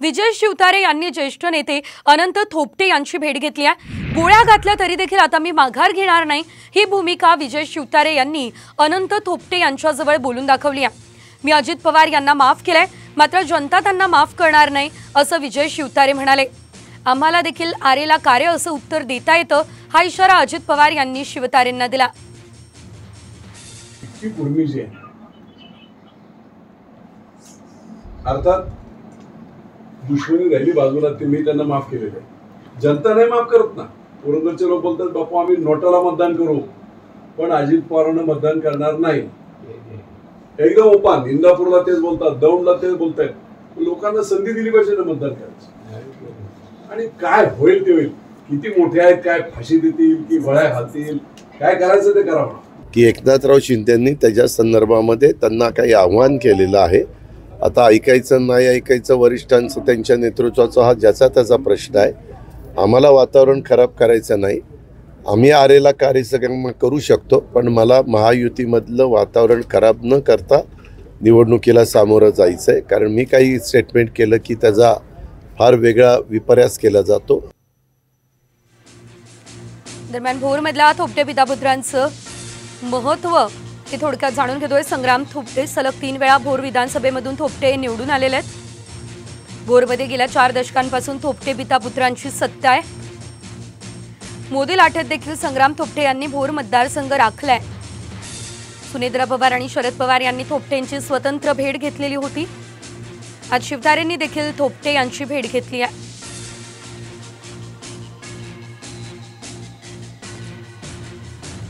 विजय शिवतारे यांनी ज्येष्ठ नेते अनंत थोपटे यांची भेट घेतली आहे। गोळ्या घातल्या तरी देखील आता मी माघार घेणार नाही, ही भूमिका विजय शिवतारे यांनी अनंत थोपटे यांच्याजवळ बोलून दाखवली आहे। मी अजित पवार यांना माफ केलंय, मात्र जनता त्यांना माफ करणार नाही, असं विजय शिवतारे म्हणाले। आम्हाला देखील आरेला कार्य असं उत्तर देता येतं, हा इशारा अजित पवार यांनी शिवतारेंना दिला। अर्थात दुश्मनी राहिली बाजूला, ते मी त्यांना माफ केलेलं आहे। जनता नाही माफ करत ना। पुरंदरचे लोक बोलतात बापू आम्ही नोटाला मतदान करू, पण अजित पवारांना मतदान करणार नाही। एकदम ओपन इंदापूरला तेच बोलतात, दौंडला तेच बोलतायत। लोकांना संधी दिली पाहिजे ना मतदान करायची, आणि काय होईल ते होईल। किती मोठे आहेत, काय फाशी देतील की वळ्या घालतील, काय करायचं ते करावं। की एकनाथराव शिंदेंनी त्याच्या संदर्भामध्ये त्यांना काही आव्हान केलेलं आहे। आता ऐकायचं नाही ऐकायचं वरिष्ठांचं त्यांच्या नेतृत्वाचा हा ज्याचा त्याचा प्रश्न आहे। आम्हाला वातावरण खराब करायचं नाही। आम्ही आरेला कार्यक्रम करू शकतो, पण मला महायुतीमधलं वातावरण खराब न करता निवडणुकीला सामोरं जायचं आहे। कारण मी काही स्टेटमेंट केलं की त्याचा फार वेगळा विपर्यास केला जातो। दरम्यान भोरमधल्या थोपटे पितापुत्रांचं महत्त्व हे थोडक्यात जाणून घेतोय संग्राम थोपटे। सलग 3 वेळा भोर विधानसभेमधून थोपटे निवडून आलेले आहेत। भोरमध्ये गेल्या 4 दशकांपासून थोपटे पितापुत्रांची सत्ता आहे। मोदी लाटेत देखील संग्राम थोपटे यांनी भोर मतदारसंघ राखलाय। सुनेत्रा पवार आणि शरद पवार यांनी थोपटेंची स्वतंत्र भेट घेतलेली होती। आज शिवतारेंनी देखील थोपटे यांची भेट घेतली आहे।